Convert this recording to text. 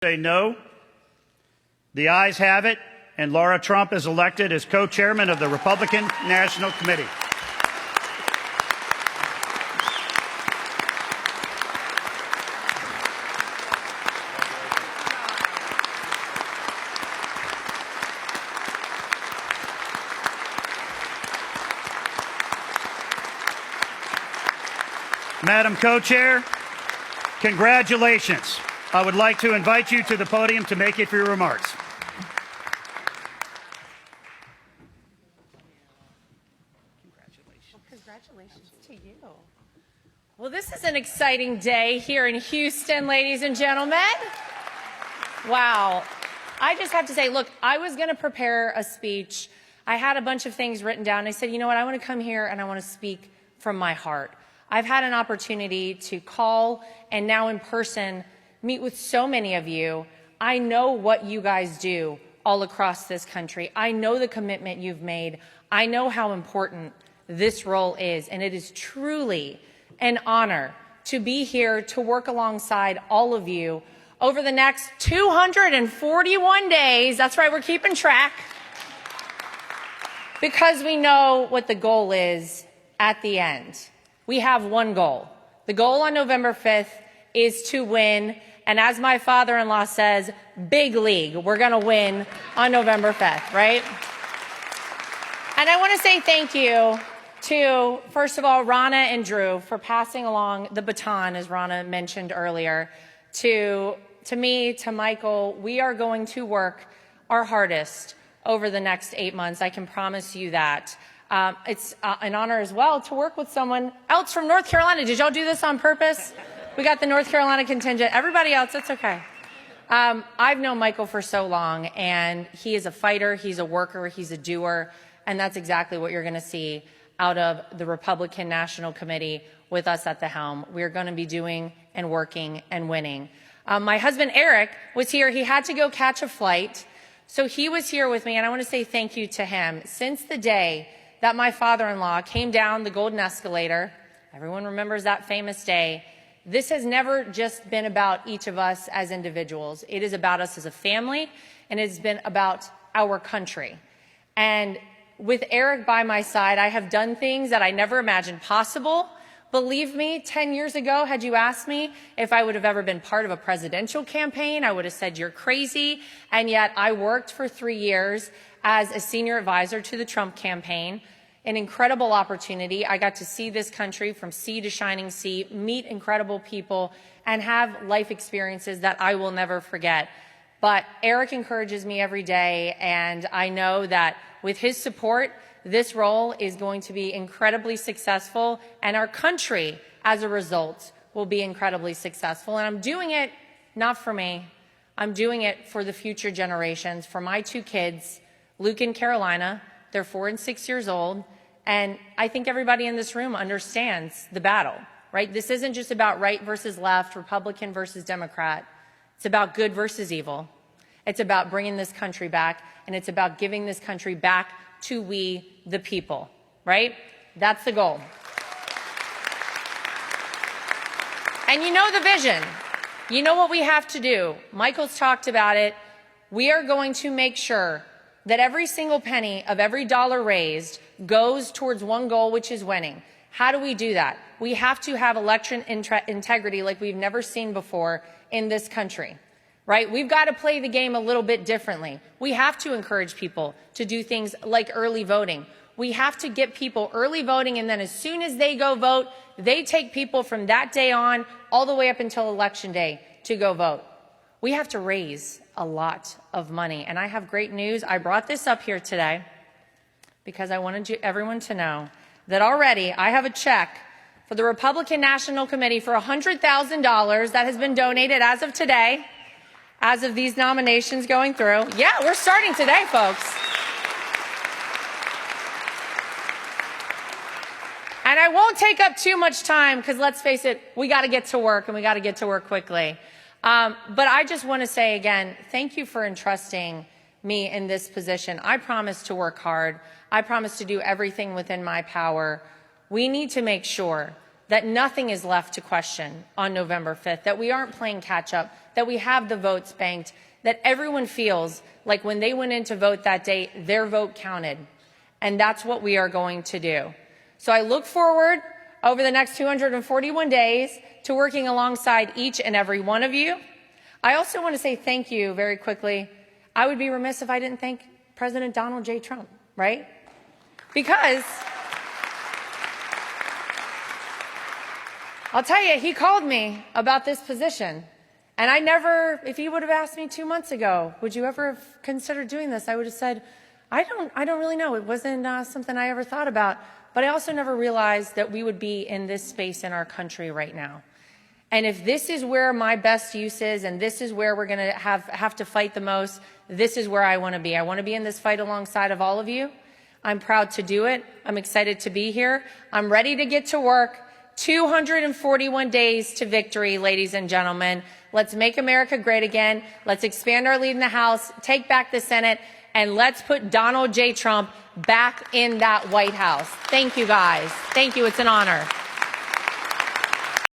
Say no. The ayes have it, and Lara Trump is elected as co-chairman of the Republican National Committee. Madam Co-Chair, congratulations. I would like to invite you to the podium to make a few remarks. Congratulations to you. Well, this is an exciting day here in Houston, ladies and gentlemen. Wow. I just have to say, look, I was going to prepare a speech. I had a bunch of things written down. I said, you know what, I want to come here and I want to speak from my heart. I've had an opportunity to call and now in person meet with so many of you. I know what you guys do all across this country. I know the commitment you've made. I know how important this role is, and it is truly an honor to be here to work alongside all of you over the next 241 days. That's right, we're keeping track, because we know what the goal is at the end. We have one goal. The goal on November 5th is to win. And as my father-in-law says, big league. We're going to win on November 5th, right? And I want to say thank you to, first of all, Rana and Drew for passing along the baton, as Rana mentioned earlier, to me, to Michael. We are going to work our hardest over the next 8 months. I can promise you that. It's an honor as well to work with someone else from North Carolina. Did y'all do this on purpose? We got the North Carolina contingent. Everybody else, it's okay. I've known Michael for so long, and he is a fighter, he's a worker, he's a doer, and that's exactly what you're going to see out of the Republican National Committee with us at the helm. We're going to be doing and working and winning. My husband, Eric, was here. He had to go catch a flight, so he was here with me, and I want to say thank you to him. Since the day that my father-in-law came down the golden escalator, everyone remembers that famous day, this has never just been about each of us as individuals. It is about us as a family, and it's been about our country. And with Eric by my side, I have done things that I never imagined possible. Believe me, 10 years ago, had you asked me if I would have ever been part of a presidential campaign, I would have said you're crazy. And yet I worked for 3 years as a senior advisor to the Trump campaign. An incredible opportunity. I got to see this country from sea to shining sea, meet incredible people, and have life experiences that I will never forget. But Eric encourages me every day, and I know that with his support, this role is going to be incredibly successful, and our country, as a result, will be incredibly successful. And I'm doing it not for me. I'm doing it for the future generations, for my 2 kids, Luke and Carolina. They're 4 and 6 years old, and I think everybody in this room understands the battle, right? This isn't just about right versus left, Republican versus Democrat. It's about good versus evil. It's about bringing this country back, and it's about giving this country back to we, the people, right? That's the goal. And you know the vision. You know what we have to do. Michael's talked about it. We are going to make sure that every single penny of every dollar raised goes towards one goal, which is winning. How do we do that? We have to have election integrity like we've never seen before in this country, right? We've got to play the game a little bit differently. We have to encourage people to do things like early voting. We have to get people early voting, and then as soon as they go vote, they take people from that day on all the way up until Election Day to go vote. We have to raise a lot of money, and I have great news. I brought this up here today because I wanted everyone to know that already I have a check for the Republican National Committee for $100,000 that has been donated as of today, as of these nominations going through. Yeah, we're starting today, folks. And I won't take up too much time because, let's face it, we got to get to work, and we got to get to work quickly. But I just want to say again, thank you for entrusting me in this position. I promise to work hard. I promise to do everything within my power. We need to make sure that nothing is left to question on November 5th, that we aren't playing catch up, that we have the votes banked, that everyone feels like when they went in to vote that day, their vote counted. And that's what we are going to do. So I look forward over the next 241 days to working alongside each and every one of you. I also want to say thank you very quickly. I would be remiss if I didn't thank President Donald J. Trump, right? Because I'll tell you, he called me about this position. And I never, if he would have asked me 2 months ago, would you ever have considered doing this? I would have said, I don't really know. It wasn't something I ever thought about. But I also never realized that we would be in this space in our country right now. And if this is where my best use is, and this is where we're going to have to fight the most, this is where I want to be. I want to be in this fight alongside of all of you. I'm proud to do it. I'm excited to be here. I'm ready to get to work. 241 days to victory, ladies and gentlemen. Let's make America great again. Let's expand our lead in the House, take back the Senate, and let's put Donald J. Trump back in that White House. Thank you, guys. Thank you. It's an honor.